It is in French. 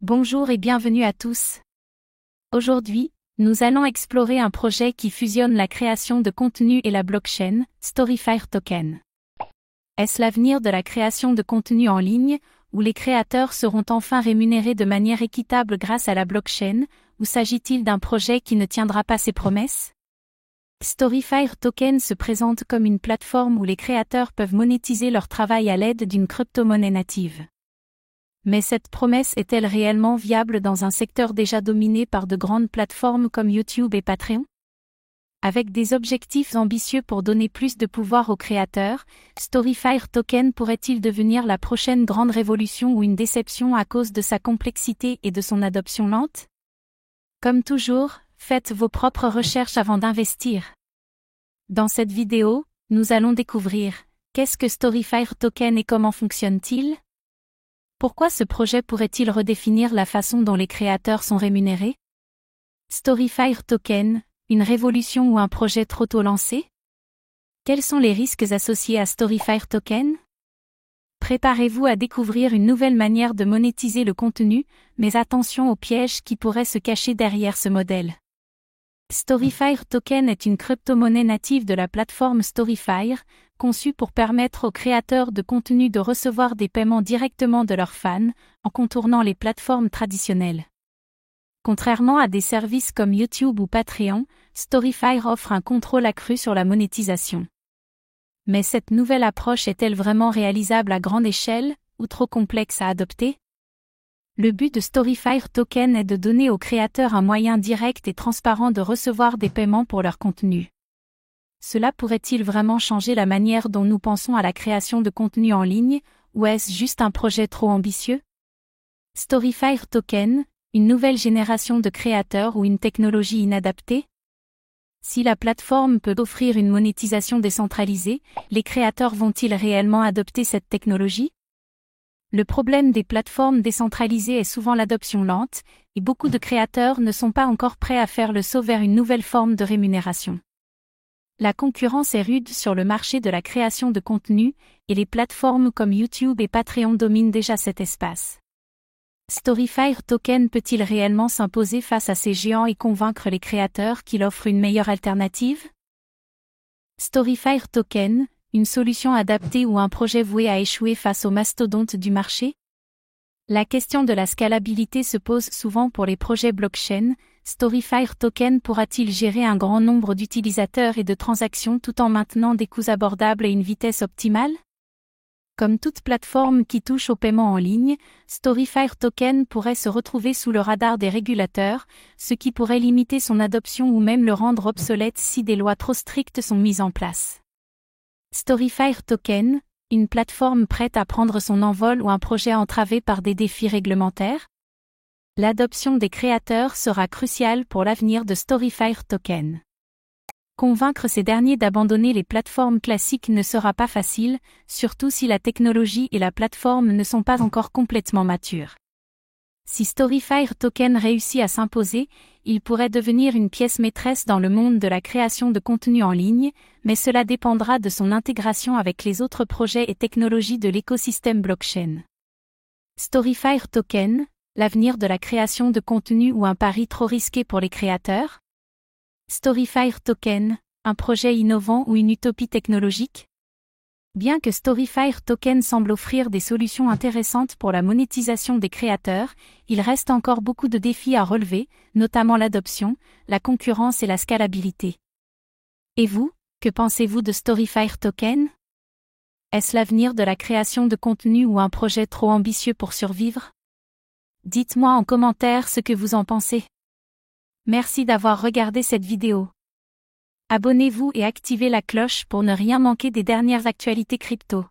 Bonjour et bienvenue à tous. Aujourd'hui, nous allons explorer un projet qui fusionne la création de contenu et la blockchain, Storyfire Token. Est-ce l'avenir de la création de contenu en ligne, où les créateurs seront enfin rémunérés de manière équitable grâce à la blockchain, ou s'agit-il d'un projet qui ne tiendra pas ses promesses? Storyfire Token se présente comme une plateforme où les créateurs peuvent monétiser leur travail à l'aide d'une crypto-monnaie native. Mais cette promesse est-elle réellement viable dans un secteur déjà dominé par de grandes plateformes comme YouTube et Patreon? Avec des objectifs ambitieux pour donner plus de pouvoir aux créateurs, Storyfire Token pourrait-il devenir la prochaine grande révolution ou une déception à cause de sa complexité et de son adoption lente? Comme toujours, faites vos propres recherches avant d'investir. Dans cette vidéo, nous allons découvrir qu'est-ce que Storyfire Token et comment fonctionne-t-il? Pourquoi ce projet pourrait-il redéfinir la façon dont les créateurs sont rémunérés? Storyfire Token, une révolution ou un projet trop tôt lancé? Quels sont les risques associés à Storyfire Token? Préparez-vous à découvrir une nouvelle manière de monétiser le contenu, mais attention aux pièges qui pourraient se cacher derrière ce modèle. Storyfire Token est une crypto-monnaie native de la plateforme Storyfire, conçue pour permettre aux créateurs de contenu de recevoir des paiements directement de leurs fans, en contournant les plateformes traditionnelles. Contrairement à des services comme YouTube ou Patreon, Storyfire offre un contrôle accru sur la monétisation. Mais cette nouvelle approche est-elle vraiment réalisable à grande échelle, ou trop complexe à adopter? Le but de Storyfire Token est de donner aux créateurs un moyen direct et transparent de recevoir des paiements pour leur contenu. Cela pourrait-il vraiment changer la manière dont nous pensons à la création de contenu en ligne, ou est-ce juste un projet trop ambitieux? Storyfire Token, une nouvelle génération de créateurs ou une technologie inadaptée? Si la plateforme peut offrir une monétisation décentralisée, les créateurs vont-ils réellement adopter cette technologie? Le problème des plateformes décentralisées est souvent l'adoption lente, et beaucoup de créateurs ne sont pas encore prêts à faire le saut vers une nouvelle forme de rémunération. La concurrence est rude sur le marché de la création de contenu, et les plateformes comme YouTube et Patreon dominent déjà cet espace. Storyfire Token peut-il réellement s'imposer face à ces géants et convaincre les créateurs qu'il offre une meilleure alternative? Storyfire Token, une solution adaptée ou un projet voué à échouer face aux mastodontes du marché? La question de la scalabilité se pose souvent pour les projets blockchain. Storyfire Token pourra-t-il gérer un grand nombre d'utilisateurs et de transactions tout en maintenant des coûts abordables et une vitesse optimale? Comme toute plateforme qui touche au paiement en ligne, Storyfire Token pourrait se retrouver sous le radar des régulateurs, ce qui pourrait limiter son adoption ou même le rendre obsolète si des lois trop strictes sont mises en place. Storyfire Token, une plateforme prête à prendre son envol ou un projet entravé par des défis réglementaires? L'adoption des créateurs sera cruciale pour l'avenir de Storyfire Token. Convaincre ces derniers d'abandonner les plateformes classiques ne sera pas facile, surtout si la technologie et la plateforme ne sont pas encore complètement matures. Si Storyfire Token réussit à s'imposer, il pourrait devenir une pièce maîtresse dans le monde de la création de contenu en ligne, mais cela dépendra de son intégration avec les autres projets et technologies de l'écosystème blockchain. Storyfire Token, l'avenir de la création de contenu ou un pari trop risqué pour les créateurs? Storyfire Token, un projet innovant ou une utopie technologique? Bien que Storyfire Token semble offrir des solutions intéressantes pour la monétisation des créateurs, il reste encore beaucoup de défis à relever, notamment l'adoption, la concurrence et la scalabilité. Et vous, que pensez-vous de Storyfire Token? Est-ce l'avenir de la création de contenu ou un projet trop ambitieux pour survivre? Dites-moi en commentaire ce que vous en pensez. Merci d'avoir regardé cette vidéo. Abonnez-vous et activez la cloche pour ne rien manquer des dernières actualités crypto.